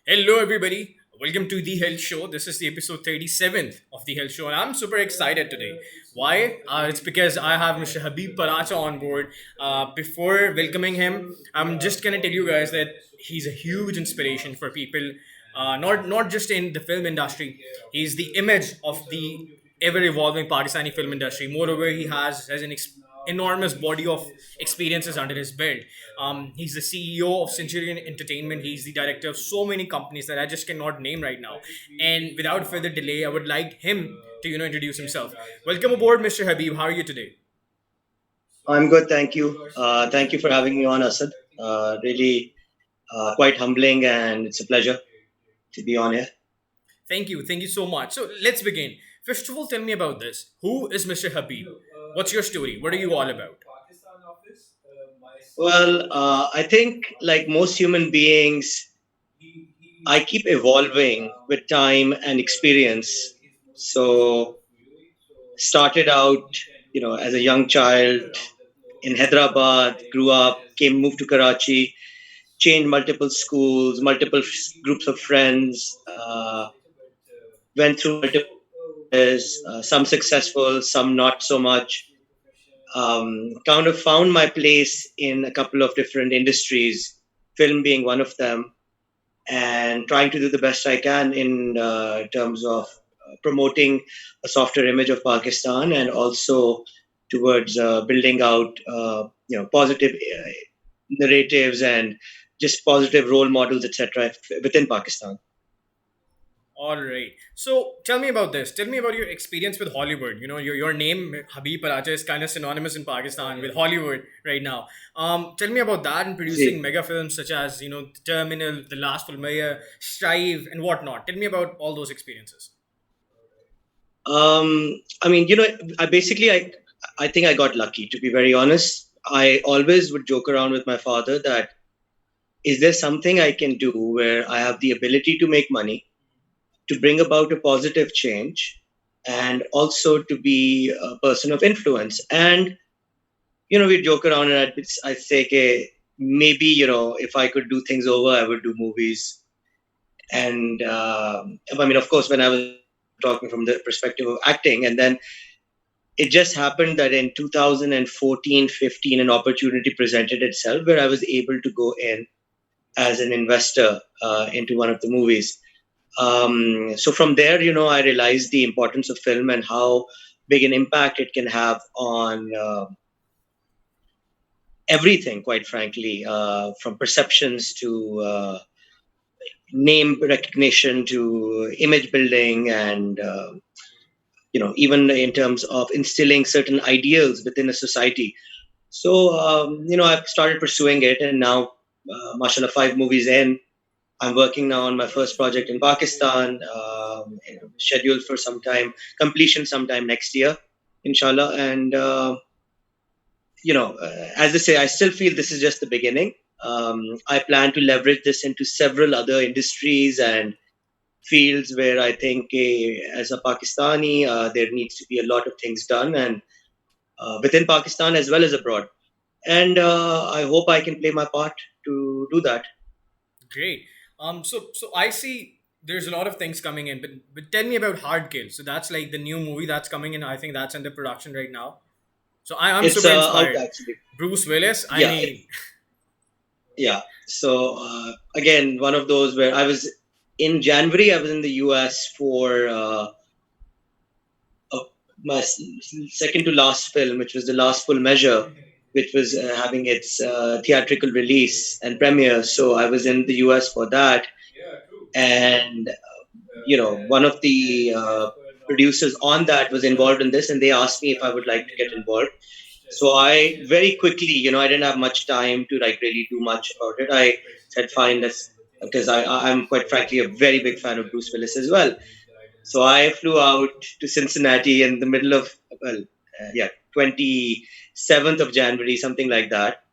Hello, everybody. Welcome to The Health Show. This is the episode 37th of The Health Show, and I'm super excited today. Why? It's because I have Mr. Habib Paracha on board. Before welcoming him, I'm just going to tell you guys that he's a huge inspiration for people, not just in the film industry. He's the image of the ever evolving Pakistani film industry. Moreover, he has an enormous body of experiences under his belt. He's the CEO of Centurion Entertainment. He's the director of so many companies that I just cannot name right now. And without further delay, I would like him to introduce himself. Welcome aboard, Mr. Habib. How are you today? I'm good, thank you. Thank you for having me on, Asad. Really quite humbling, and it's a pleasure to be on here. Thank you so much. So let's begin. First of all, tell me about this. Who is Mr. Habib? What's your story? What are you all about? Well, I think like most human beings, I keep evolving with time and experience. So, started out, as a young child in Hyderabad, grew up, moved to Karachi, changed multiple schools, multiple groups of friends, went through multiple years, some successful, some not so much. Kind of found my place in a couple of different industries, film being one of them, and trying to do the best I can in terms of promoting a softer image of Pakistan and also towards building out, positive narratives and just positive role models, etc., within Pakistan. All right. So tell me about this. Tell me about your experience with Hollywood. Your name, Habib Paracha, is kind of synonymous in Pakistan with Hollywood right now. Tell me about that and producing See, mega films such as, The Terminal, The Last Fulmaya, Strive, and whatnot. Tell me about all those experiences. I mean, I think I got lucky. To be very honest, I always would joke around with my father that is there something I can do where I have the ability to make money, to bring about a positive change, and also to be a person of influence. And we joke around, and I'd say, okay, maybe if I could do things over, I would do movies. And I mean, of course, when I was talking from the perspective of acting, and then it just happened that in 2014-15 an opportunity presented itself where I was able to go in as an investor into one of the movies. So from there, I realized the importance of film and how big an impact it can have on everything, quite frankly, from perceptions to name recognition to image building and even in terms of instilling certain ideals within a society. So, I've started pursuing it, and now, mashallah, 5 movies in. I'm working now on my first project in Pakistan, scheduled for completion sometime next year, inshallah. And, as they say, I still feel this is just the beginning. I plan to leverage this into several other industries and fields where I think, as a Pakistani, there needs to be a lot of things done, and within Pakistan as well as abroad. And I hope I can play my part to do that. Great. So I see there's a lot of things coming in, but tell me about Hard Kill. So that's like the new movie that's coming in. I think that's under production right now. So I'm It's super out inspired. actually. Bruce Willis. I Yeah, mean, yeah. So again, one of those where I was in January. I was in the US for uh, my second to last film, which was the last full measure, which was having its theatrical release and premiere. So I was in the US for that, and one of the producers on that was involved in this, and they asked me if I would like to get involved. So I very quickly, I didn't have much time to like really do much about it. I said, fine, let's, because I'm quite frankly a very big fan of Bruce Willis as well. So I flew out to Cincinnati in the middle of, well, 27th of January, something like that.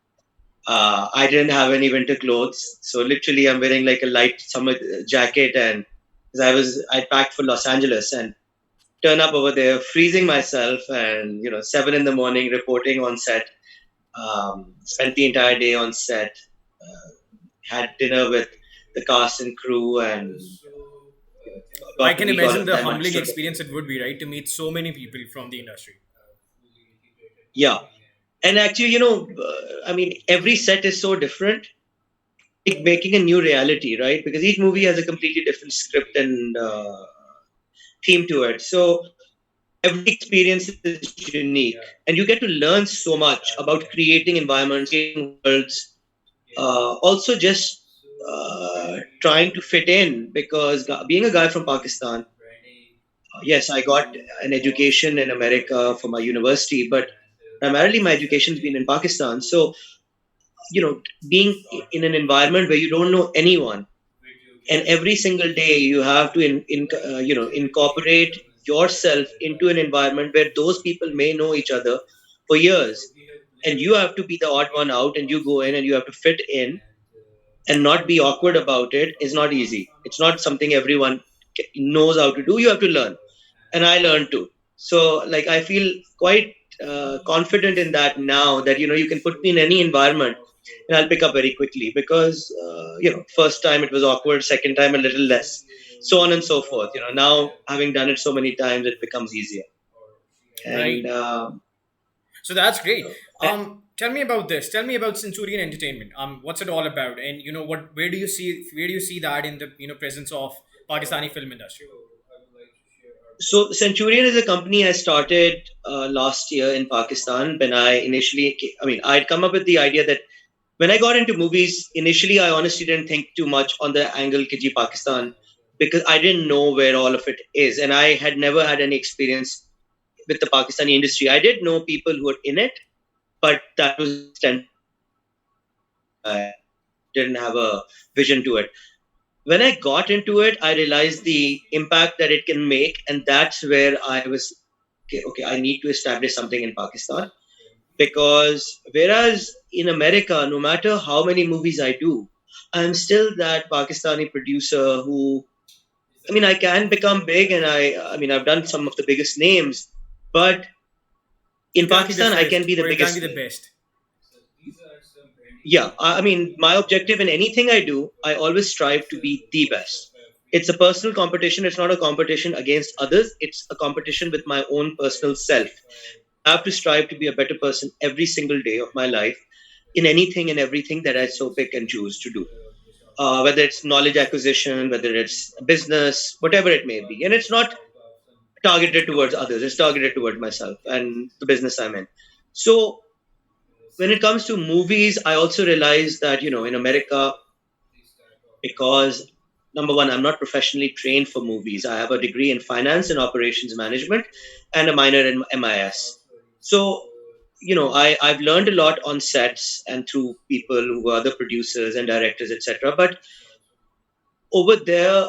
I didn't have any winter clothes, so literally I'm wearing like a light summer jacket, and because I packed for Los Angeles and turn up over there, freezing myself, and 7 in the morning reporting on set. Spent the entire day on set. Had dinner with the cast and crew, and you know, I got to can meet all imagine of the them. humbling Understood. experience it would be, right, to meet so many people from the industry. Yeah, and actually, I mean, every set is so different. It's like making a new reality, right? Because each movie has a completely different script and theme to it. So every experience is unique, and you get to learn so much about creating environments, creating worlds, also just trying to fit in. Because being a guy from Pakistan, yes, I got an education in America for my university, but primarily my education's been in Pakistan. So, being in an environment where you don't know anyone, and every single day you have to incorporate yourself into an environment where those people may know each other for years, and you have to be the odd one out, and you go in and you have to fit in and not be awkward about it is not easy. It's not something everyone knows how to do. You have to learn, and I learned too. So, like, I feel quite confident in that now, that you can put me in any environment and I'll pick up very quickly, because first time it was awkward, second time a little less, so on and so forth. Now, having done it so many times, it becomes easier. And Right. So that's great. uh, Tell me about this. Tell me about Centurion Entertainment. What's it all about? And what? Where do you see that in the presence of Pakistani film industry? so Centurion is a company I started last year in Pakistan. When I mean, I'd come up with the idea that when I got into movies, initially I honestly didn't think too much on the angle Kiji Pakistan, because I didn't know where all of it is, and I had never had any experience with the Pakistani industry. I did know people who were in it, but that was the extent of it. I didn't have a vision to it. When I got into it, I realized the impact that it can make, and that's where I was okay. I need to establish something in Pakistan, because whereas in America, no matter how many movies I do, I'm still that Pakistani producer who, I mean, I can become big, and I mean, I've done some of the biggest names, but You in can't be the Pakistan, I first, can be the or you can't be biggest the name. best. Yeah, I mean, my objective in anything I do, I always strive to be the best. It's a personal competition. It's not a competition against others. It's a competition with my own personal self. I have to strive to be a better person every single day of my life, in anything and everything that I so pick and choose to do. Whether it's knowledge acquisition, whether it's business, whatever it may be. And it's not targeted towards others, it's targeted towards myself and the business I'm in. So, when it comes to movies, I also realized that, in America, because number one, I'm not professionally trained for movies. I have a degree in finance and operations management and a minor in MIS. So, I've learned a lot on sets and through people who are other producers and directors, etc. But over there,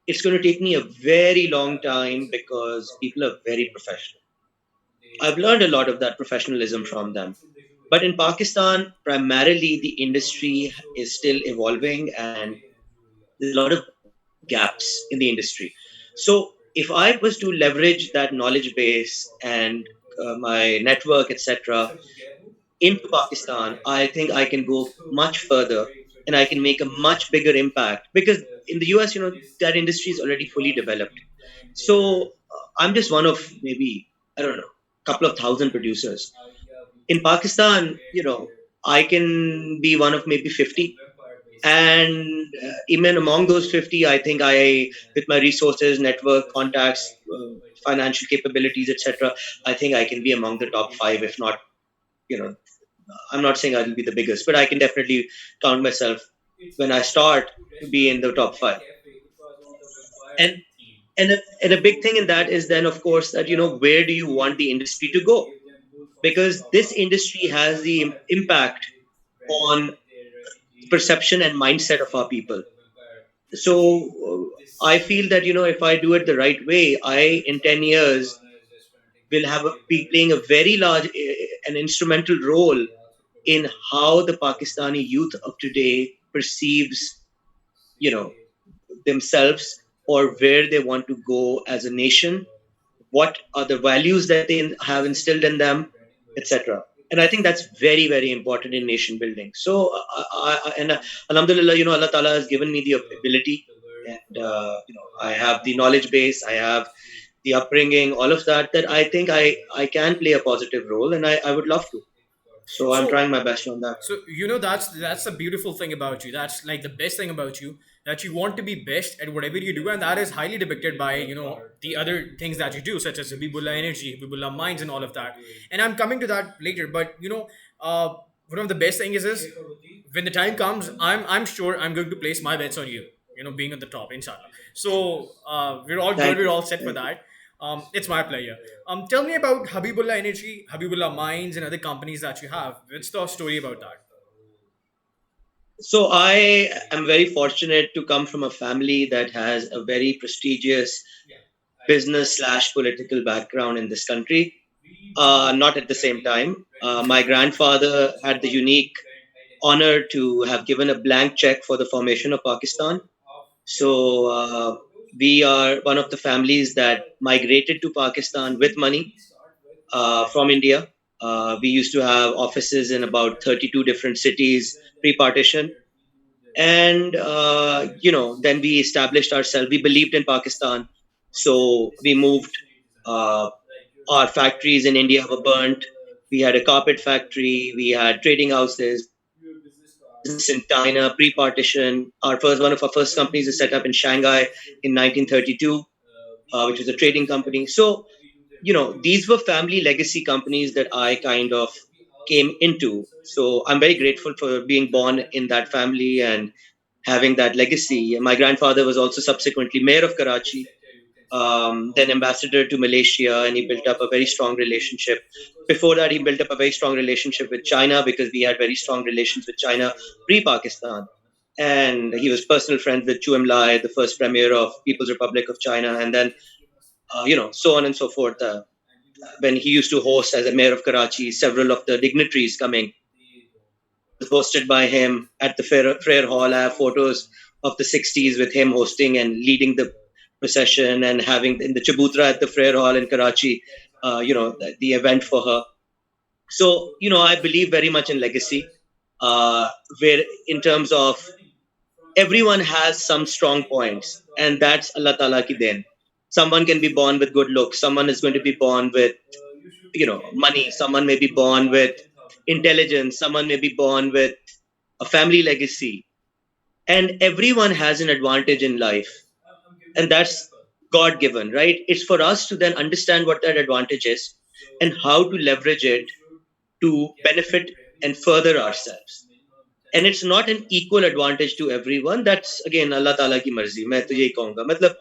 it's going to take me a very long time, because people are very professional. I've learned a lot of that professionalism from them. But in Pakistan, primarily the industry is still evolving, and there's a lot of gaps in the industry. So if I was to leverage that knowledge base and my network, etc., into Pakistan, I think I can go much further, and I can make a much bigger impact, because in the US, that industry is already fully developed. So I'm just one of maybe, I don't know, a couple of thousand producers. In Pakistan, I can be one of maybe 50. And even among those 50, I think with my resources, network, contacts, financial capabilities, etc., I think I can be among the top five, if not, you know, I'm not saying I'll be the biggest, but I can definitely count myself when I start to be in the top five. And and a big thing in that is then, of course, that where do you want the industry to go? Because this industry has the impact on the perception and mindset of our people. So I feel that if I do it the right way, I in 10 years will be playing a very large an instrumental role in how the Pakistani youth of today perceives, you know, themselves, or where they want to go as a nation, what are the values that they have instilled in them, etc. And I think that's very, very important in nation building. So Alhamdulillah, Allah Ta'ala has given me the ability, and I have the knowledge base, I have the upbringing, all of that, that I think I can play a positive role, and I would love to. So I'm So trying my best on that. that's the beautiful thing about you. That's like the best thing about you, that you want to be best at whatever you do, and that is highly depicted by the other things that you do, such as Habibullah Energy, Habibullah Minds, and all of that. And I'm coming to that later. But one of the best things is when the time comes, I'm sure I'm going to place my bets on you. Being at the top, inshallah. So we're all good. Thank We're you. all set for Thank you. that. It's my pleasure. Tell me about Habibullah Energy, Habibullah Mines, and other companies that you have. What's the story about that? So I am very fortunate to come from a family that has a very prestigious business slash political background in this country. Not at the same time. My grandfather had the unique honor to have given a blank check for the formation of Pakistan. So we are one of the families that migrated to Pakistan with money from India. We used to have offices in about 32 different cities pre-partition, and then we established ourselves. We believed in Pakistan, so we moved. Uh, our factories in India were burnt. We had a carpet factory. We had trading houses. We had a business in China pre-partition. One of our first companies is set up in Shanghai in 1932, which was a trading company. So these were family legacy companies that I kind of came into. So I'm very grateful for being born in that family and having that legacy. My grandfather was also subsequently mayor of Karachi, then ambassador to Malaysia, and he built up a very strong relationship. Before that, he built up a very strong relationship with China, because we had very strong relations with China pre-Pakistan. And he was personal friends with Chu Enlai, the first premier of People's Republic of China, and then so on and so forth. When he used to host as a mayor of Karachi, several of the dignitaries coming, was hosted by him at the Frere Hall. I have photos of the 60s with him hosting and leading the procession, and having in the Chabutra at the Frere Hall in Karachi, the event for her. So, I believe very much in legacy, where in terms of everyone has some strong points, and that's Allah Ta'ala ki den. Someone can be born with good looks, someone is going to be born with money, someone may be born with intelligence, someone may be born with a family legacy, and everyone has an advantage in life, and that's God given, right? It's for us to then understand what that advantage is and how to leverage it to benefit and further ourselves. And it's not an equal advantage to everyone. That's again Allah Ta'ala ki marzi. मैं तो यही कहूँगा. मतलब,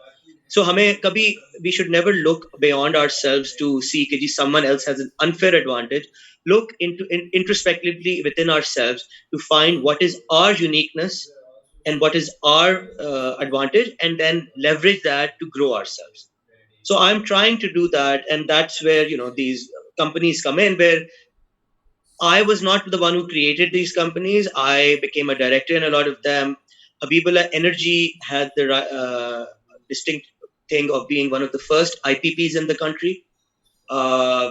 so हमें कभी, we should never look beyond ourselves to see कि जी someone else has an unfair advantage. Look introspectively within ourselves to find what is our uniqueness and what is our advantage, and then leverage that to grow ourselves. So I'm trying to do that, and that's where these companies come in, where I was not the one who created these companies. I became a director in a lot of them. Habibullah Energy had the distinct thing of being one of the first IPPs in the country.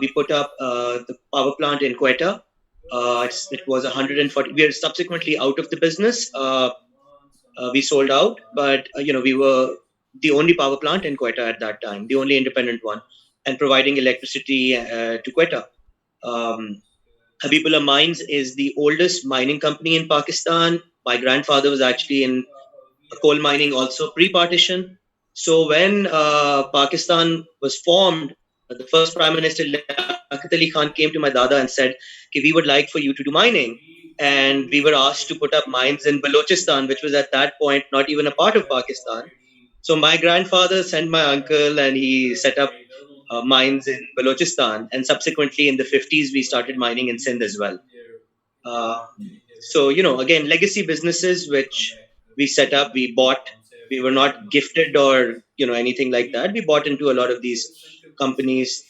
We put up the power plant in Quetta. It was 140. We are subsequently out of the business. We sold out, but we were the only power plant in Quetta at that time, the only independent one, and providing electricity to Quetta. Um, Habibullah Mines is the oldest mining company in Pakistan. My grandfather was actually in coal mining also pre-partition. So when Pakistan was formed, the first Prime Minister Liaquat Ali Khan came to my dada and said, "Okay, we would like for you to do mining." And we were asked to put up mines in Balochistan, which was at that point not even a part of Pakistan. So my grandfather sent my uncle, and he set up mines in Balochistan. And subsequently in the 50s, we started mining in Sindh as well. So, again, legacy businesses which we set up, we bought. We were not gifted or, anything like that. We bought into a lot of these companies.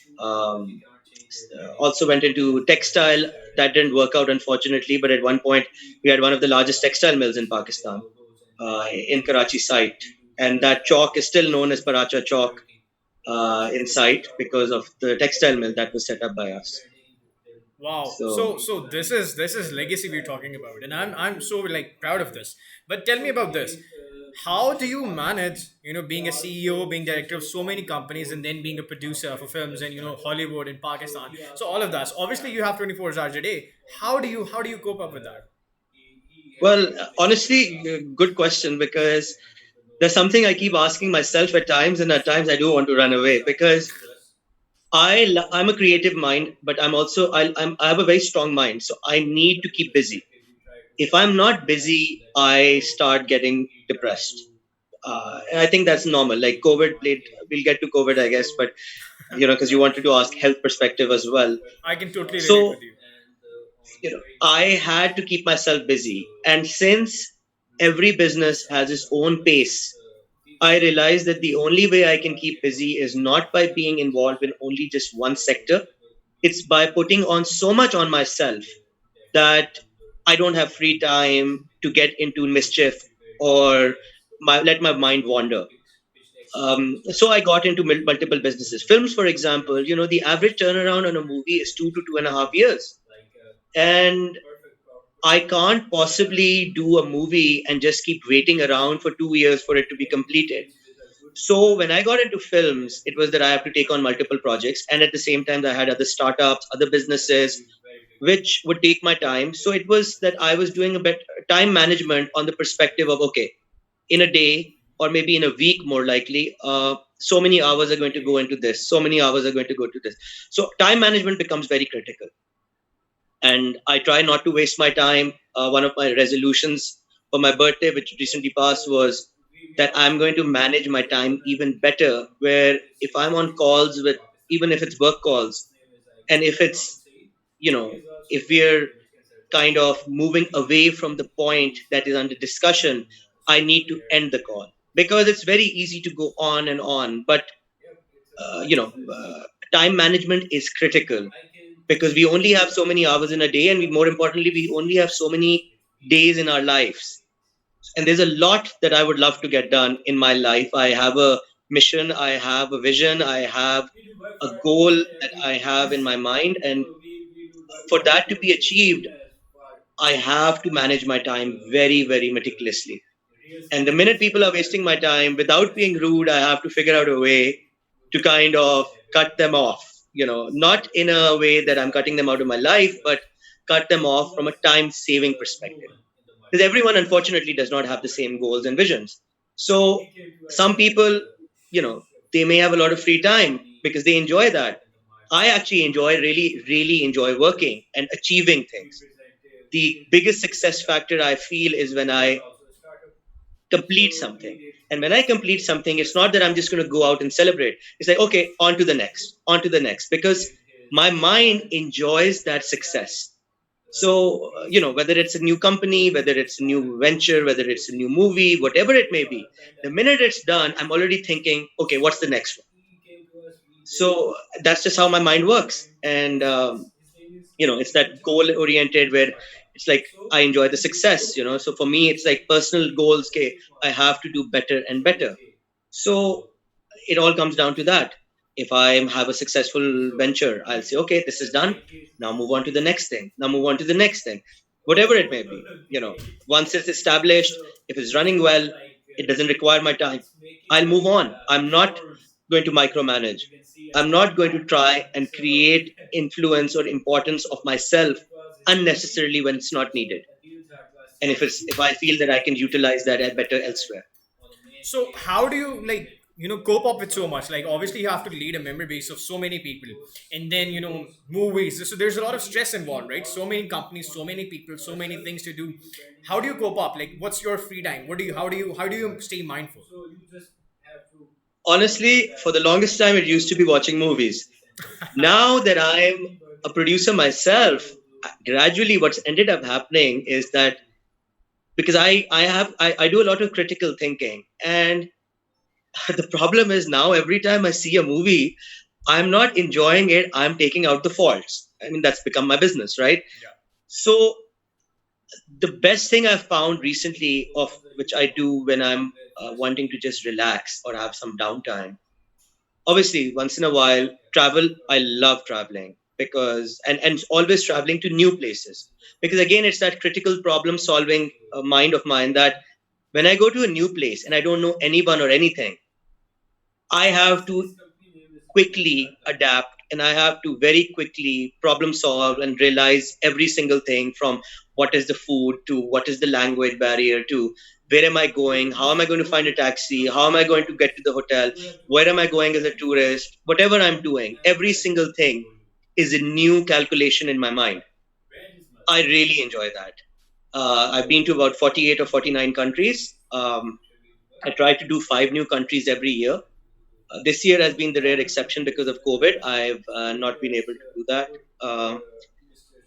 Also went into textile. That didn't work out, unfortunately. But at one point, we had one of the largest textile mills in Pakistan, in Karachi site. And that chalk is still known as Paracha chalk in site because of the textile mill that was set up by us. Wow. So, So this is legacy we're talking about, and I'm so like proud of this. But tell me about this. How do you manage, being a CEO, being director of so many companies, and then being a producer for films and Hollywood and Pakistan? So all of that. So obviously, you have 24 hours a day. How do you cope up with that? well, honestly, good question, because there's something I keep asking myself at times, and at times I do want to run away because I'm a creative mind, but I'm also I have a very strong mind, so I need to keep busy. If I'm not busy, I start getting depressed. And I think that's normal. Like COVID played, we'll get to COVID, I guess, but because you wanted to ask health perspective as well. I can totally relate So with you. I had to keep myself busy, and since every business has its own pace, I realized that the only way I can keep busy is not by being involved in only just one sector. It's by putting on so much on myself that I don't have free time to get into mischief or let my mind wander. So I got into multiple businesses. Films, for example, the average turnaround on a movie is 2 to 2.5 years. And I can't possibly do a movie and just keep waiting around for 2 years for it to be completed. So when I got into films, it was that I have to take on multiple projects, and at the same time, I had other startups, other businesses, which would take my time. So it was that I was doing a bit time management on the perspective of, okay, in a day or maybe in a week, more likely, so many hours are going to go into this, so many hours are going to go to this. So time management becomes very critical, and I try not to waste my time. One of my resolutions for my birthday, which recently passed, was that I'm going to manage my time even better. Where if I'm on calls with, even if it's work calls, and if it's, you know, if we're kind of moving away from the point that is under discussion, I need to end the call, because it's very easy to go on and on. But, uh, you know, uh, time management is critical, because we only have so many hours in a day, and more importantly, we only have so many days in our lives. And there's a lot that I would love to get done in my life. I have a mission, I have a vision, I have a goal that I have in my mind. And for that to be achieved, I have to manage my time very, very meticulously. And the minute people are wasting my time, without being rude, I have to figure out a way to kind of cut them off. Not in a way that I'm cutting them out of my life, but cut them off from a time saving perspective. Because everyone, unfortunately, does not have the same goals and visions. So some people, you know, they may have a lot of free time because they enjoy that. I actually really, really enjoy working and achieving things. The biggest success factor I feel is when I complete something. And when I complete something, it's not that I'm just going to go out and celebrate. It's like, okay, on to the next, because my mind enjoys that success. So, whether it's a new company, whether it's a new venture, whether it's a new movie, whatever it may be, the minute it's done, I'm already thinking, okay, what's the next one? So that's just how my mind works. And, it's that goal oriented, where it's like I enjoy the success. So for me, it's like personal goals. Okay, I have to do better and better. So it all comes down to that. If I have a successful venture, I'll say, okay, this is done. Now move on to the next thing. Now move on to the next thing, whatever it may be. Once it's established, if it's running well, it doesn't require my time, I'll move on. I'm not going to micromanage. I'm not going to try and create influence or importance of myself unnecessarily when it's not needed. And if I feel that I can utilize that better elsewhere. So how do you cope up with so much? Like obviously you have to lead a member base of so many people, and then movies. So there's a lot of stress involved, right? So many companies, so many people, so many things to do. How do you cope up? Like what's your free time? What do you how do you stay mindful? Honestly, for the longest time, it used to be watching movies. Now that I'm a producer myself, gradually what's ended up happening is that, because I do a lot of critical thinking, and the problem is now every time I see a movie, I'm not enjoying it, I'm taking out the faults. I mean, that's become my business, right? So the best thing I've found recently, of which I do when I'm wanting to just relax or have some downtime, obviously once in a while, travel. I love traveling, because and always traveling to new places, because again it's that critical problem solving mind of mine that when I go to a new place and I don't know anyone or anything, I have to quickly adapt and I have to very quickly problem solve and realize every single thing, from what is the food to what is the language barrier to where am I going, how am I going to find a taxi, how am I going to get to the hotel, where am I going as a tourist, whatever I'm doing, every single thing is a new calculation in my mind. I really enjoy that. I've been to about 48 or 49 countries. I try to do 5 new countries every year. This year has been the rare exception because of COVID. I've not been able to do that.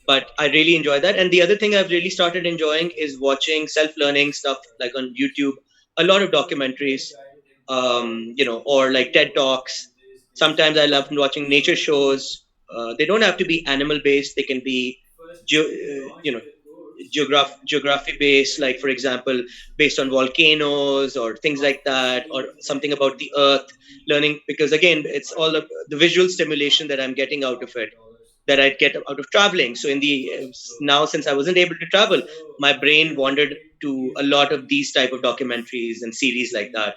But I really enjoy that. And the other thing I've really started enjoying is watching self-learning stuff like on YouTube, a lot of documentaries, or like TED Talks. Sometimes I love watching nature shows. They don't have to be animal based. They can be, geography based, like for example based on volcanoes or things like that, or something about the earth, learning, because again it's all of the visual stimulation that I'm getting out of it, that I get out of traveling. So in the now, since I wasn't able to travel, my brain wandered to a lot of these type of documentaries and series like that,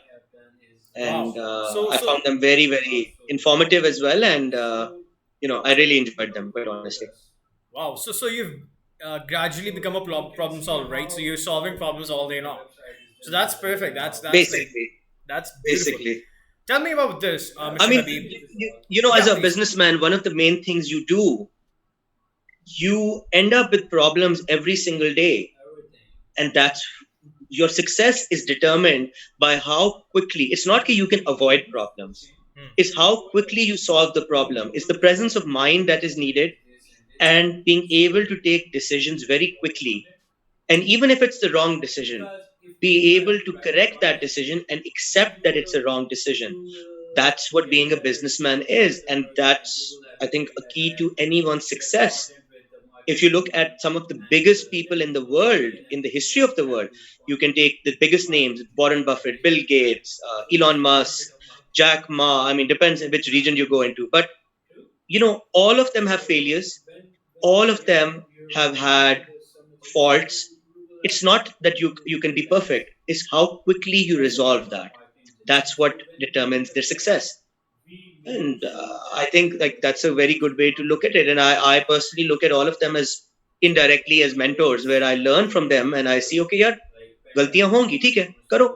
Wow. and So I found so them very very informative as well, and I really enjoyed them, quite honestly. wow. So you've gradually become a problem solver, right? So you're solving problems all day long. So that's perfect. That's like Basically, that's beautiful. basically. Tell me about this, I Mr. mean, Habib. as Yeah, a please. businessman, one of the main things you do, you end up with problems every single day. And that's, your success is determined by how quickly, it's not that you can avoid problems, Hmm. it's how quickly you solve the problem. It's the presence of mind that is needed, and being able to take decisions very quickly. And even if it's the wrong decision, be able to correct that decision and accept that it's a wrong decision. That's what being a businessman is. And that's, I think, a key to anyone's success. If you look at some of the biggest people in the world, in the history of the world, you can take the biggest names: Warren Buffett, Bill Gates, Elon Musk, Jack Ma. I mean, depends on which region you go into. But, all of them have failures. All of them have had faults. It's not that you can be perfect. It's how quickly you resolve that. That's what determines their success. And I think like that's a very good way to look at it. And I personally look at all of them as indirectly as mentors, where I learn from them and I see, okay, yaar, galtiyan hongi, theek hai, karo.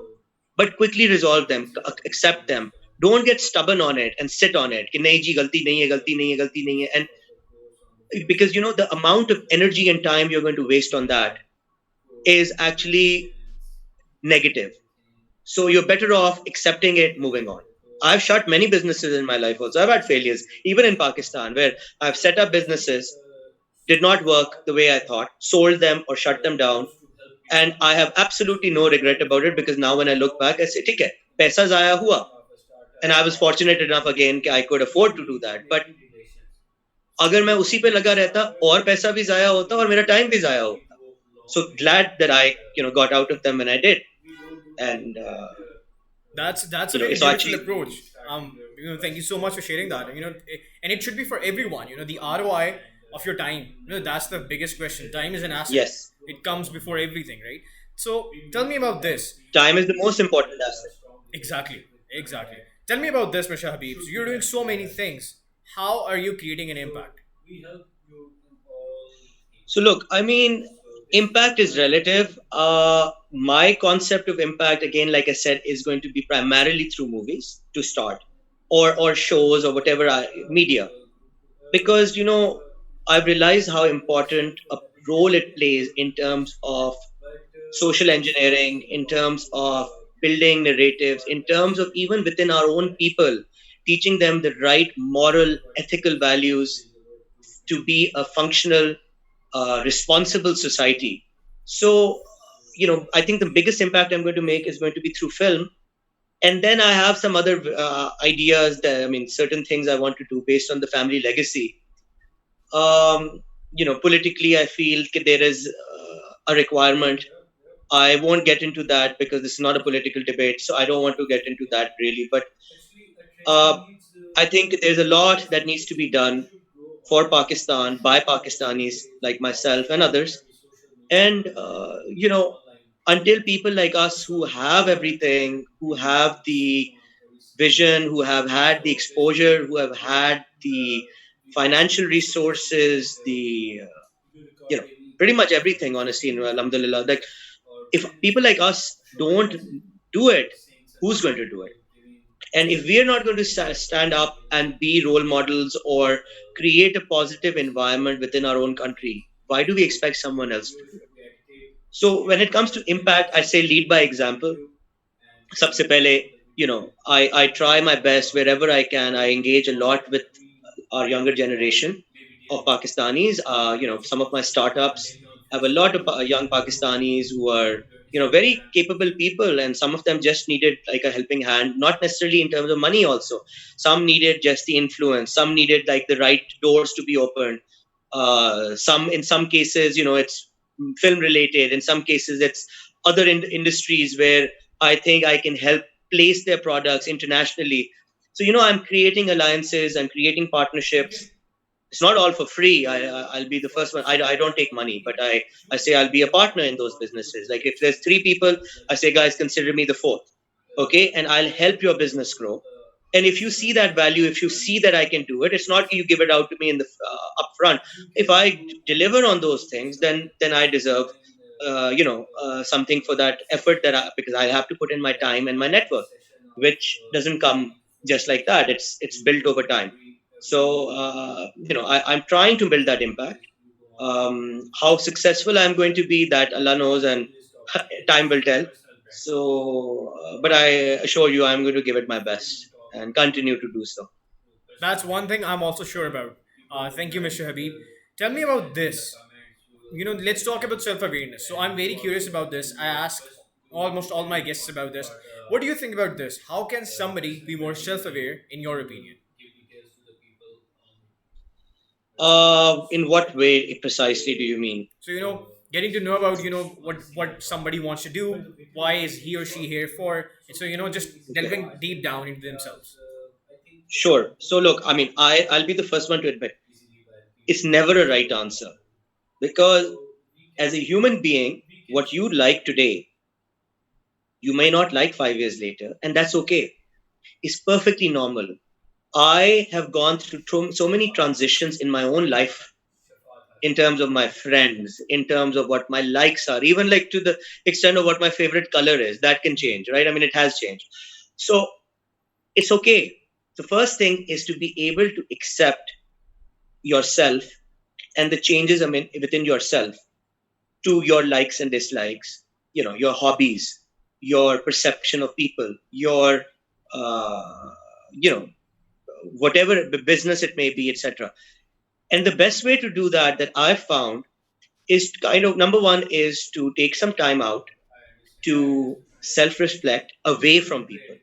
But quickly resolve them, accept them. Don't get stubborn on it and sit on it. Ki, nahi ji, galti nahi hai, galti nahi hai, galti nahi hai. And because, the amount of energy and time you're going to waste on that is actually negative. So you're better off accepting it, moving on. I've shut many businesses in my life also. I've had failures, even in Pakistan, where I've set up businesses, did not work the way I thought, sold them or shut them down. And I have absolutely no regret about it, because now when I look back, I say, ठीक है, पैसा ज़ाया हुआ. And I was fortunate enough again that I could afford to do that. But अगर मैं उसी पे लगा रहता, और पैसा भी ज़ाया होता और मेरा टाइम भी ज़ाया होता. So glad that I, got out of them when I did. And, That's a very so beautiful actually, approach. Thank you so much for sharing that. And it should be for everyone. The ROI of your time. That's the biggest question. Time is an asset. yes, It comes before everything, right? So tell me about this. time is the most important asset. Exactly, exactly. Tell me about this, Mr. Habib. So you're doing so many things. How are you creating an impact? So look, I mean, impact is relative. My concept of impact, again, like I said, is going to be primarily through movies to start, or shows or whatever media, because I've realized how important a role it plays in terms of social engineering, in terms of building narratives, in terms of even within our own people, teaching them the right moral, ethical values to be a functional, responsible society. So, I think the biggest impact I'm going to make is going to be through film. And then I have some other ideas that, I mean, certain things I want to do based on the family legacy. Politically, I feel that there is a requirement. I won't get into that because this is not a political debate. So I don't want to get into that really. But uh, I think there's a lot that needs to be done for Pakistan by Pakistanis like myself and others. And, until people like us who have everything, who have the vision, who have had the exposure, who have had the financial resources, you know, pretty much everything, honestly, alhamdulillah, like if people like us don't do it, who's going to do it? And if we are not going to stand up and be role models or create a positive environment within our own country, why do we expect someone else to do it? So when it comes to impact, I say lead by example. सबसे पहले, I try my best wherever I can. I engage a lot with our younger generation of Pakistanis. Some of my startups have a lot of young Pakistanis who are, very capable people, and some of them just needed like a helping hand, not necessarily in terms of money. Also, some needed just the influence. Some needed like the right doors to be opened. Some in some cases, it's film related. In some cases, it's other industries where I think I can help place their products internationally. So, I'm creating alliances, I'm creating partnerships. It's not all for free. I'll be the first one. I don't take money, but I say I'll be a partner in those businesses. Like if there's three people, I say, guys, consider me the fourth. Okay. And I'll help your business grow. And if you see that value, if you see that I can do it, it's not you give it out to me in the upfront. If I deliver on those things, then I deserve, something for that effort because I have to put in my time and my network, which doesn't come just like that. It's built over time. So I'm trying to build that impact. How successful I'm going to be, that Allah knows, and time will tell. So, but I assure you, I'm going to give it my best and continue to do so. That's one thing I'm also sure about. Thank you, Mr. Habib. Tell me about this. Let's talk about self awareness. So I'm very curious about this. I ask almost all my guests about this. What do you think about this? How can somebody be more self aware, in your opinion? In what way precisely do you mean? So getting to know about what somebody wants to do, why is he or she here for, and so just Okay, delving deep down into themselves. sure. So look, I mean, I'll be the first one to admit it's never a right answer, because as a human being, what you like today, you may not like 5 years later, and that's okay. It's perfectly normal. I have gone through so many transitions in my own life, in terms of my friends, in terms of what my likes are, even like to the extent of what my favorite color is. That can change, right? I mean, it has changed. So it's okay. The first thing is to be able to accept yourself and the changes, I mean, within yourself, to your likes and dislikes, your hobbies, your perception of people, your, uh, you know, whatever business it may be, etc. And the best way to do that I've found, is kind of number one is to take some time out to self reflect away from people.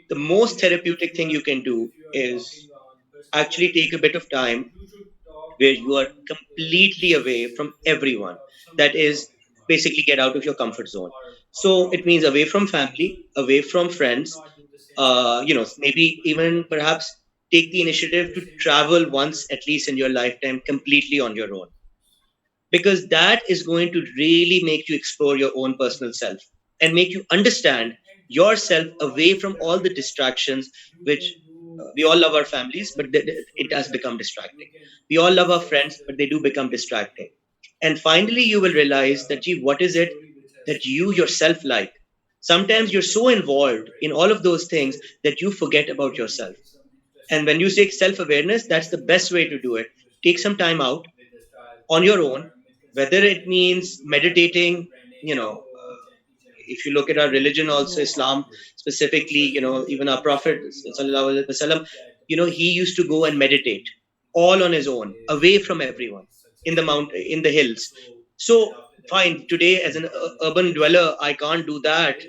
The most therapeutic thing you can do is actually take a bit of time where you are completely away from everyone. That is basically get out of your comfort zone. So it means away from family, away from friends, maybe even perhaps take the initiative to travel once at least in your lifetime completely on your own, because that is going to really make you explore your own personal self and make you understand yourself away from all the distractions, which we all love our families, but it does become distracting. We all love our friends, but they do become distracting. And finally, you will realize that, gee, what is it that you yourself like? Sometimes you're so involved in all of those things that you forget about yourself. And when you say self awareness, that's the best way to do it. Take some time out on your own, whether it means meditating, if you look at our religion also, Islam specifically, even our Prophet, sallallahu alaihi wasallam, he used to go and meditate all on his own, away from everyone, in the in the hills. So, fine, today as an urban dweller, I can't do that,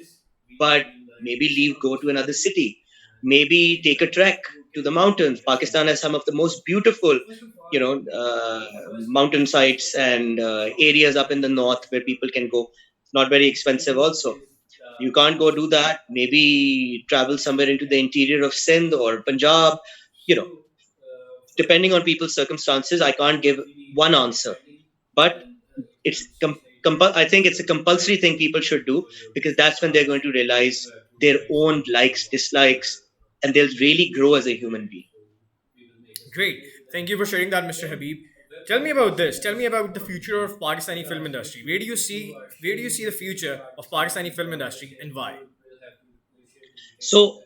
but maybe leave, go to another city, maybe take a trek to the mountains. Pakistan has some of the most beautiful, mountain sites and areas up in the north where people can go. It's not very expensive, also. You can't go do that. Maybe travel somewhere into the interior of Sindh or Punjab, you know. depending on people's circumstances, I can't give one answer. But I think it's a compulsory thing people should do, because that's when they're going to realize their own likes, dislikes, and they'll really grow as a human being. Great. Thank you for sharing that, Mr. Habib. Tell me about this. Tell me about the future of Pakistani film industry. Where do you see the future of Pakistani film industry and why? So,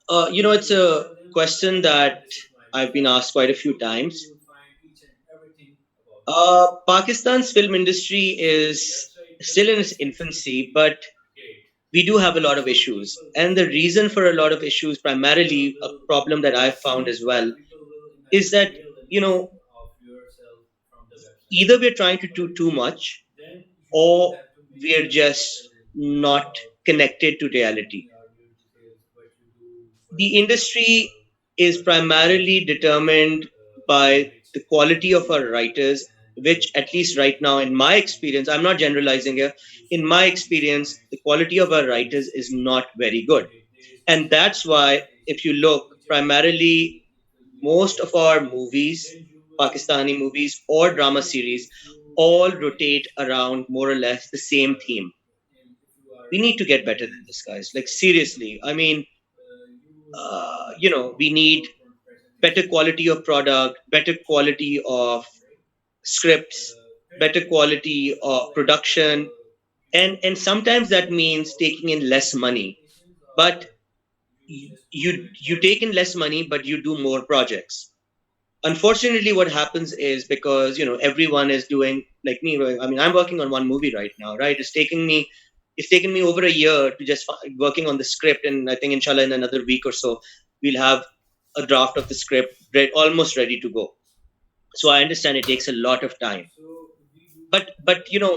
it's a question that I've been asked quite a few times. Pakistan's film industry is still in its infancy, but we do have a lot of issues. And the reason for a lot of issues, primarily a problem that I've found as well, is that, you know, either we're trying to do too much, or we're just not connected to reality. The industry is primarily determined by the quality of our writers, which, at least right now, in my experience, I'm not generalizing here, in my experience, the quality of our writers is not very good. And that's why, if you look, primarily most of our movies, Pakistani movies or drama series, all rotate around more or less the same theme. We need to get better than this, guys. Like, seriously. I mean, we need better quality of product, better quality of scripts, better quality of production, and sometimes that means taking in less money. But you take in less money, but you do more projects. Unfortunately, what happens is, because everyone is doing like me. I mean, I'm working on one movie right now, right? It's taken me over a year to just working on the script, and I think inshallah in another week or so we'll have a draft of the script almost ready to go. So I understand it takes a lot of time, but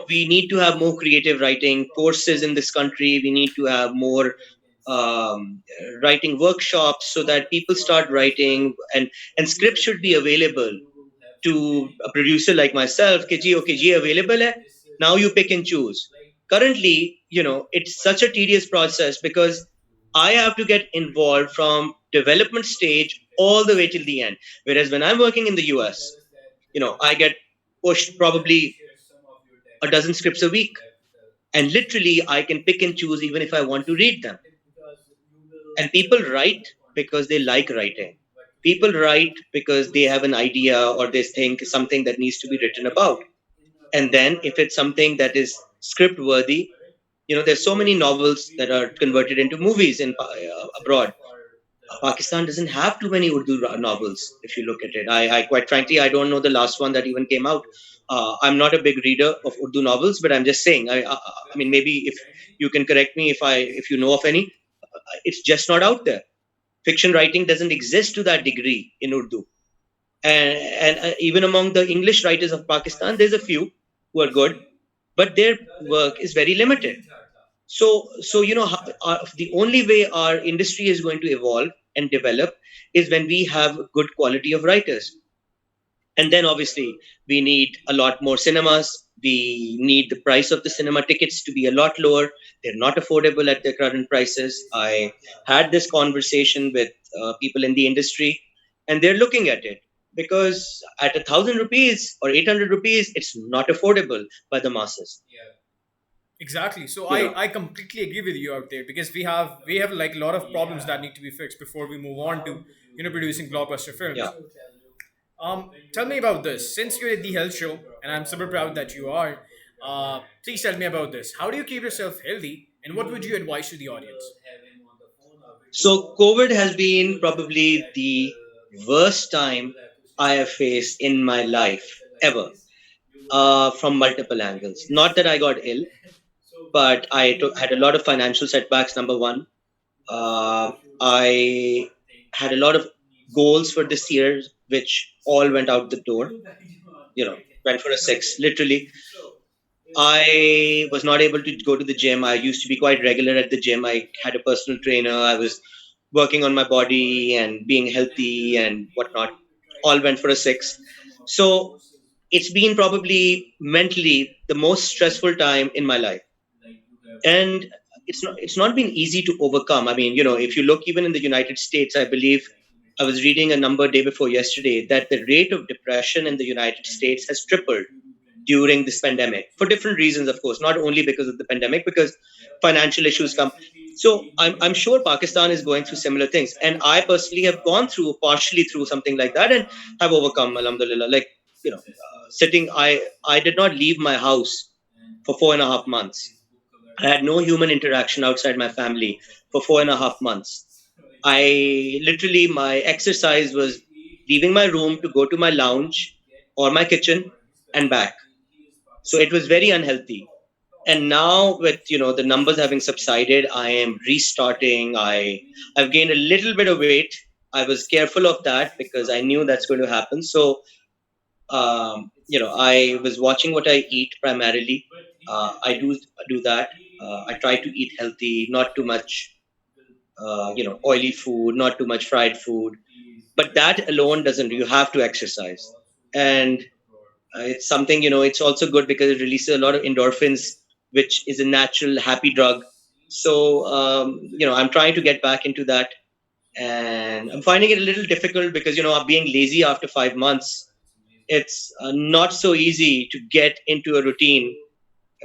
we need to have more creative writing courses in this country. We need to have more writing workshops, so that people start writing, and scripts should be available to a producer like myself. Ki ji, okay, ji available hai. Now you pick and choose. Currently, it's such a tedious process, because I have to get involved from development stage all the way till the end. Whereas when I'm working in the US, I get pushed probably a dozen scripts a week, and literally I can pick and choose even if I want to read them. And people write because they like writing. People write because they have an idea, or they think something that needs to be written about. And then if it's something that is script worthy, there's so many novels that are converted into movies in abroad. Pakistan doesn't have too many Urdu novels. If you look at it, I quite frankly, I don't know the last one that even came out. I'm not a big reader of Urdu novels, but I'm just saying. I mean, maybe if you can correct me if you know of any, it's just not out there. Fiction writing doesn't exist to that degree in Urdu, and even among the English writers of Pakistan, there's a few who are good, but their work is very limited. So the only way our industry is going to evolve and develop is when we have good quality of writers. And then obviously we need a lot more cinemas. We need the price of the cinema tickets to be a lot lower. They're not affordable at their current prices. I had this conversation with people in the industry, and they're looking at it, because at 1,000 rupees or 800 rupees, it's not affordable by the masses. Exactly. So You know, I completely agree with you out there because we have like a lot of problems that need to be fixed before we move on to producing blockbuster films. yeah. Tell me about this. Since you're at the health show, and I'm super proud that you are, please tell me about this. How do you keep yourself healthy, and what would you advise to the audience? So COVID has been probably the worst time I have faced in my life ever, from multiple angles. Not that I got ill, but had a lot of financial setbacks. Number one, I had a lot of goals for this year, which all went out the door. Went for a six, literally. I was not able to go to the gym. I used to be quite regular at the gym. I had a personal trainer. I was working on my body and being healthy and whatnot. All went for a six. So it's been probably mentally the most stressful time in my life. And it's not been easy to overcome. I mean, if you look even in the United States, I believe I was reading a number day before yesterday that the rate of depression in the United States has tripled during this pandemic for different reasons, of course, not only because of the pandemic, because financial issues come. So I'm sure Pakistan is going through similar things. And I personally have gone through partially through something like that and have overcome, alhamdulillah. Like, I did not leave my house for 4.5 months. I had no human interaction outside my family for 4.5 months. I literally, my exercise was leaving my room to go to my lounge or my kitchen and back. So it was very unhealthy. And now with, the numbers having subsided, I am restarting. I've gained a little bit of weight. I was careful of that because I knew that's going to happen. So I was watching what I eat primarily. I do that. I try to eat healthy, not too much oily food, not too much fried food. But that alone doesn't. You have to exercise, and it's something, it's also good because it releases a lot of endorphins, which is a natural happy drug. So I'm trying to get back into that, and I'm finding it a little difficult because being lazy after 5 months, it's not so easy to get into a routine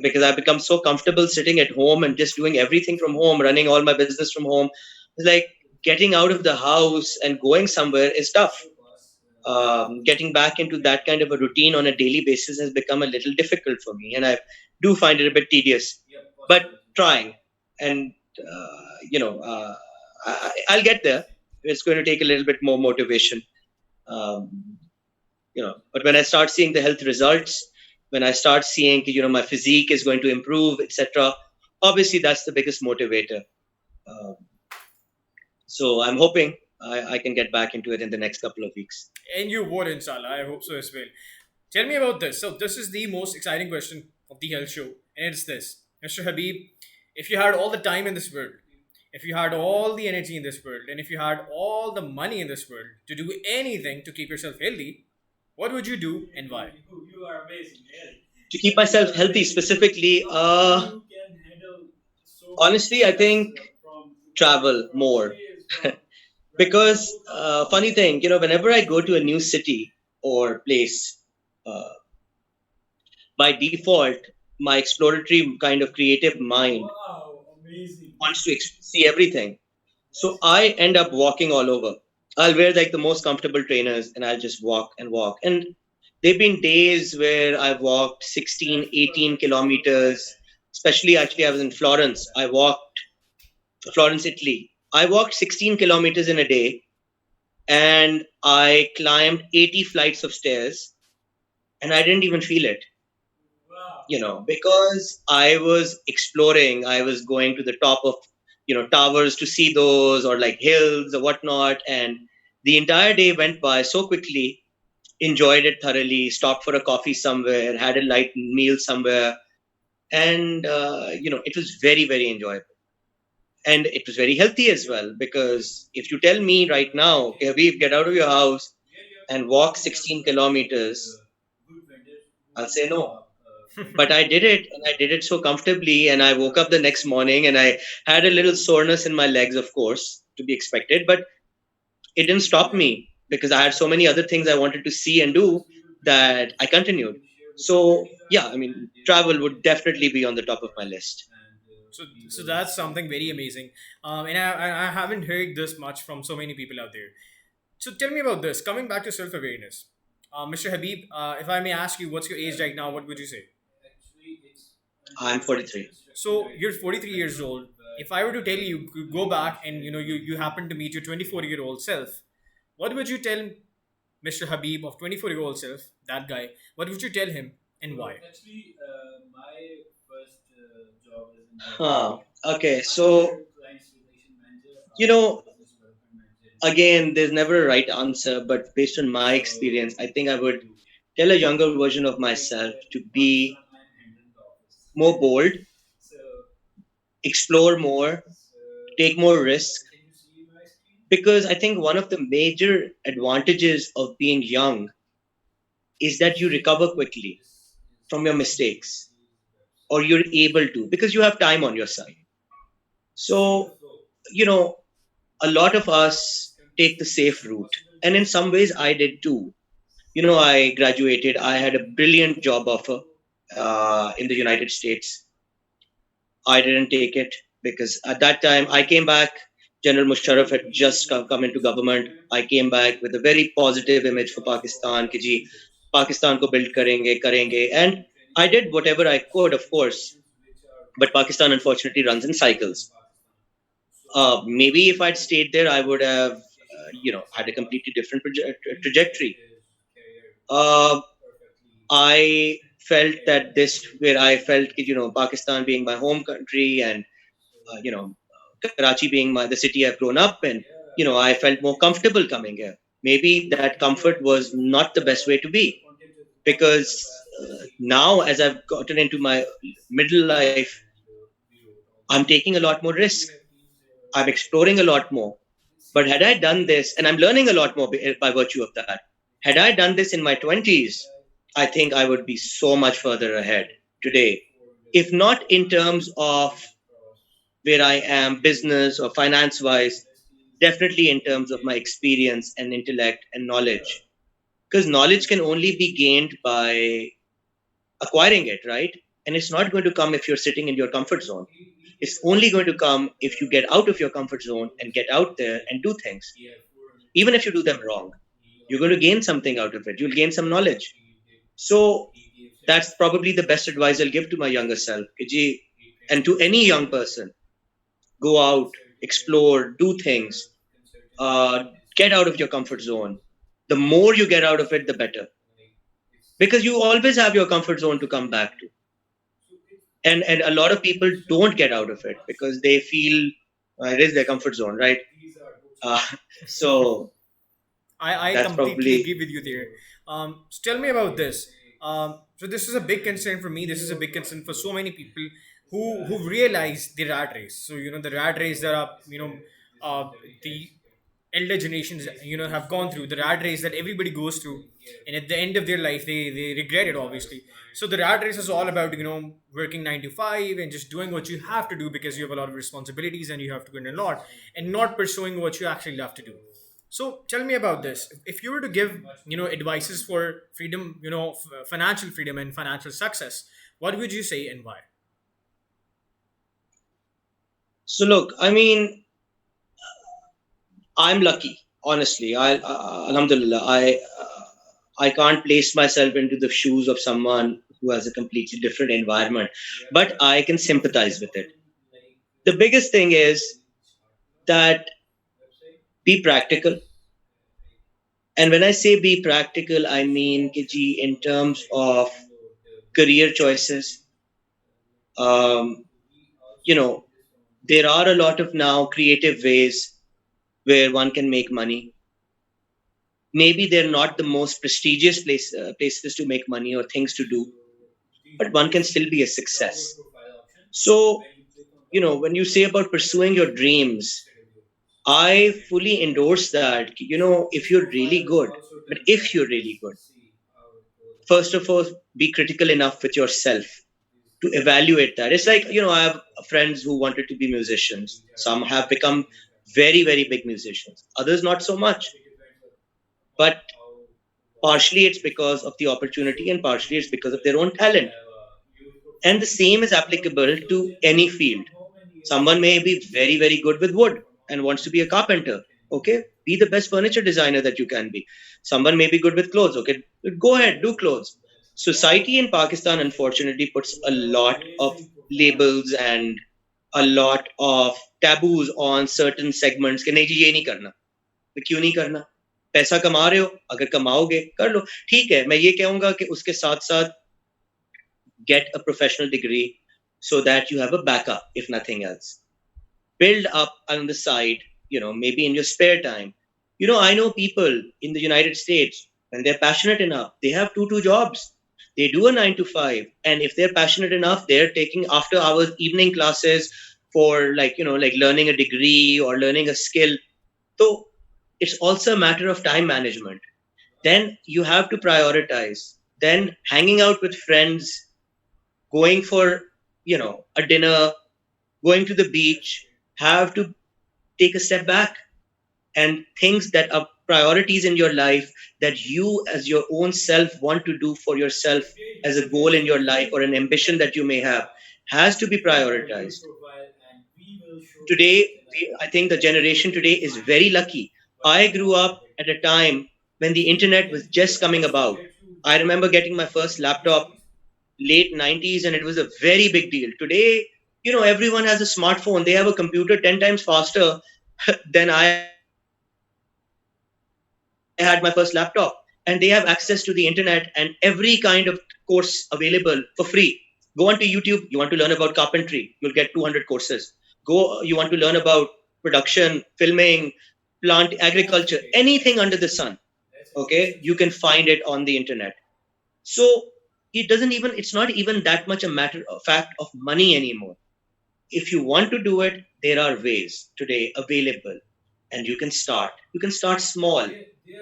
because I've become so comfortable sitting at home and just doing everything from home, running all my business from home. It's like getting out of the house and going somewhere is tough. Getting back into that kind of a routine on a daily basis has become a little difficult for me, and I do find it a bit tedious. But trying, and I'll get there. It's going to take a little bit more motivation. Um, but when I start seeing the health results, when I start seeing my physique is going to improve, etc., obviously that's the biggest motivator. Um, so I'm hoping I can get back into it in the next couple of weeks. And you would, inshallah. I hope so as well. Tell me about this. So, this is the most exciting question of the health show, and it's this, Mr. Habib. If you had all the time in this world, if you had all the energy in this world, and if you had all the money in this world to do anything to keep yourself healthy, what would you do and why? To keep myself healthy specifically, honestly, I think travel more. Because funny thing, whenever I go to a new city or place, uh, by default, my exploratory kind of creative mind wants to see everything. So I end up walking all over. I'll wear like the most comfortable trainers and I'll just walk and walk. And there've been days where I've walked 16, 18 kilometers. Especially, actually, I was in Florence. I walked Florence, Italy. I walked 16 kilometers in a day and I climbed 80 flights of stairs and I didn't even feel it, because I was exploring. I was going to the top of, towers to see those or like hills or whatnot. And the entire day went by so quickly, enjoyed it thoroughly, stopped for a coffee somewhere, had a light meal somewhere. And, it was very, very enjoyable. And it was very healthy as well, because if you tell me right now, okay, Habib, get out of your house and walk 16 kilometers, I'll say no. But I did it, and I did it so comfortably. And I woke up the next morning and I had a little soreness in my legs, of course, to be expected. But it didn't stop me because I had so many other things I wanted to see and do that I continued. So, yeah, I mean, travel would definitely be on the top of my list. So that's something very amazing. And I haven't heard this much from so many people out there. So tell me about this. Coming back to self awareness, Mr. Habib, if I may ask you, what's your age right now? What would you say? I'm 43. So you're 43 years old. If I were to tell you, go back and you happen to meet your 24-year-old self, what would you tell Mr. Habib of 24-year-old self, that guy? What would you tell him and why? Huh. Okay, so, you know, again, there's never a right answer, but based on my experience, I think I would tell a younger version of myself to be more bold, explore more, take more risk. Because I think one of the major advantages of being young is that you recover quickly from your mistakes, or you're able to, because you have time on your side. So, you know, a lot of us take the safe route. And in some ways, I did too. I graduated. I had a brilliant job offer in the United States. I didn't take it because at that time I came back. General Musharraf had just come into government. I came back with a very positive image for Pakistan. कि जी, Pakistan को build करेंगे, and I did whatever I could, of course. But Pakistan unfortunately runs in cycles. Maybe if I'd stayed there, I would have, had a completely different trajectory. Uh, I felt that this, where I felt, Pakistan being my home country, and Karachi being the city I've grown up in, I felt more comfortable coming here. Maybe that comfort was not the best way to be, because now, as I've gotten into my middle life, I'm taking a lot more risk. I'm exploring a lot more. But had I done this, and I'm learning a lot more by virtue of that, had I done this in my 20s, I think I would be so much further ahead today. If not in terms of where I am, business or finance wise, definitely in terms of my experience and intellect and knowledge. Because knowledge can only be gained by acquiring it, right? And it's not going to come if you're sitting in your comfort zone. It's only going to come if you get out of your comfort zone and get out there and do things. Even if you do them wrong, you're going to gain something out of it. You'll gain some knowledge. So that's probably the best advice I'll give to my younger self. And to any young person, go out, explore, do things, uh, get out of your comfort zone. The more you get out of it, the better. Because you always have your comfort zone to come back to. And a lot of people don't get out of it because they feel it is their comfort zone, right? Uh, so I that's completely probably. agree with you there. So tell me about this. So this is a big concern for me. This is a big concern for so many people who realize the rat race. So the rat race that are the elder generations have gone through, the rat race that everybody goes through, and at the end of their life they regret it, obviously. So the rat race is all about working 9 to 5 and just doing what you have to do because you have a lot of responsibilities and you have to earn a lot, and not pursuing what you actually love to do. So tell me about this. If you were to give, advices for freedom, financial freedom and financial success, what would you say and why? So look, I mean, I'm lucky, honestly. Alhamdulillah, I can't place myself into the shoes of someone who has a completely different environment, but I can sympathize with it. The biggest thing is that be practical. And when I say be practical, I mean कि जी, in terms of career choices. Um, you know, there are a lot of now creative ways where one can make money. Maybe they're not the most prestigious places to make money or things to do, but one can still be a success. So, when you say about pursuing your dreams, I fully endorse that. If you're really good, but if you're really good, first of all, be critical enough with yourself to evaluate that. It's like, I have friends who wanted to be musicians. Some have become very, very big musicians, others not so much. But partially it's because of the opportunity, and partially it's because of their own talent. And the same is applicable to any field. Someone may be very, very good with wood and wants to be a carpenter. Okay, be the best furniture designer that you can be. Someone may be good with clothes. Okay, go ahead, do clothes. Society in Pakistan, unfortunately, puts a lot of labels and a lot of taboos on certain segments. कि नहीं जी ये नहीं करना, तो क्यों नहीं करना? पैसा कमा रहे हो, अगर कमाओगे कर लो. ठीक है, मैं ये कहूंगा कि उसके साथ साथ get a professional degree so that you have a backup if nothing else. Build up on the side, maybe in your spare time. I know people in the United States, when they're passionate enough, they have two jobs. They do a 9 to 5, and if they're passionate enough, they're taking after hours evening classes for, like learning a degree or learning a skill. So it's also a matter of time management. Then you have to prioritize. Then hanging out with friends, going for a dinner, going to the beach, have to take a step back. and things that are priorities in your life, that you as your own self want to do for yourself as a goal in your life or an ambition that you may have, has to be prioritized. Today, I think the generation today is very lucky. I grew up at a time when the internet was just coming about. I remember getting my first laptop late 90s, and it was a very big deal. Today, everyone has a smartphone. They have a computer 10 times faster than I had my first laptop, and they have access to the internet and every kind of course available for free. Go onto YouTube. You want to learn about carpentry, you'll get 200 courses. You want to learn about production, filming, plant agriculture, anything under the sun. Okay, you can find it on the internet. So it's not even that much a matter of fact of money anymore. If you want to do it, there are ways today available, and you can start small.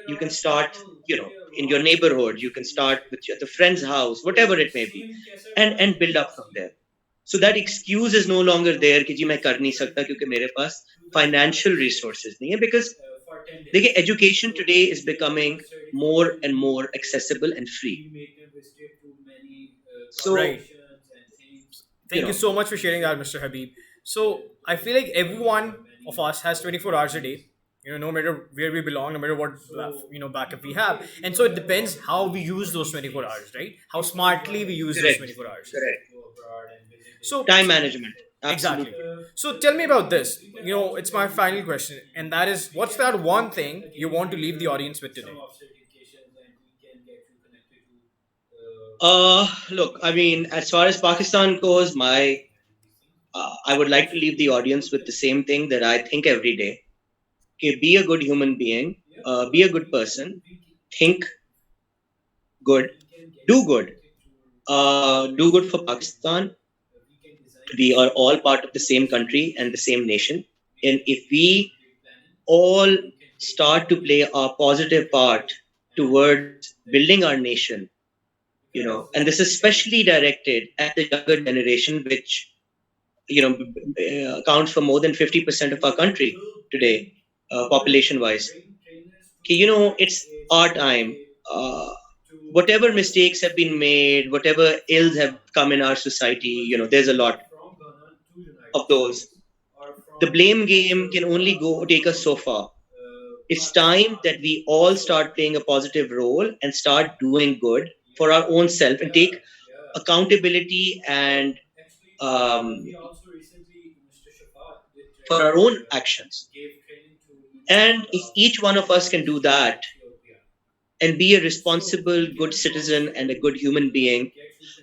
You can start, in your neighborhood. You can start with the friend's house, whatever it may be, and build up from there. So that excuse is no longer there कि जी मैं कर नहीं सकता क्योंकि मेरे पास financial resources नहीं है. Because देखिए, education today is becoming more and more accessible and free. So, Right. you Thank you know, so much for sharing that, Mr. Habib. So I feel like everyone of us has 24 hours a day. No matter where we belong, no matter what backup we have, and so it depends how we use those 24 hours, right? How smartly we use those correct, 24 hours. correct. So Time management, exactly. absolutely. So tell me about this. It's my final question, and that is, what's that one thing you want to leave the audience with today? Look, I mean, as far as Pakistan goes, I would like to leave the audience with the same thing that I think every day. Okay, be a good human being, be a good person, think good, do good, do good for Pakistan. We are all part of the same country and the same nation, and if we all start to play our positive part towards building our nation, and this is especially directed at the younger generation, which accounts for more than 50% of our country today, population wise. Okay, it's our time. Whatever mistakes have been made, whatever ills have come in our society, there's a lot of those. The blame game can only go take us so far. It's time that we all start playing a positive role and start doing good for our own self and take accountability and for our own actions. And if each one of us can do that and be a responsible, good citizen and a good human being,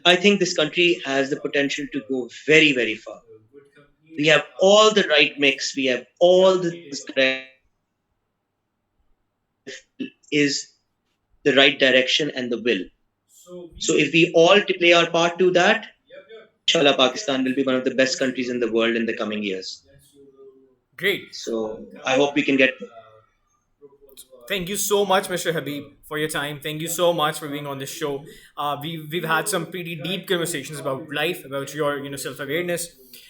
I think this country has the potential to go very, very far. We have all the right mix, we have all the things correct. All we need is the right direction and the will. So if we all play our part to that, inshallah, Pakistan will be one of the best countries in the world in the coming years. Great. So I hope we can get there. Thank you so much, Mr. Habib, for your time. Thank you so much for being on this show. We've had some pretty deep conversations about life, about your self awareness,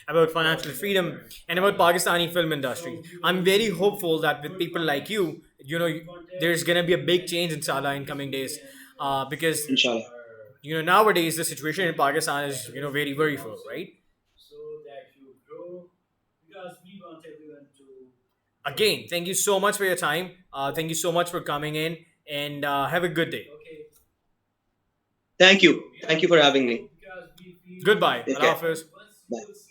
about financial freedom, and about Pakistani film industry. I'm very hopeful that with people like you, there's gonna be a big change in Salah in coming days, because Inshallah. nowadays the situation in Pakistan is very worryful, right? Again, thank you so much for your time. Thank you so much for coming in, and have a good day. Thank you. Thank you for having me. Goodbye. Take Allah care. Hafiz. Bye.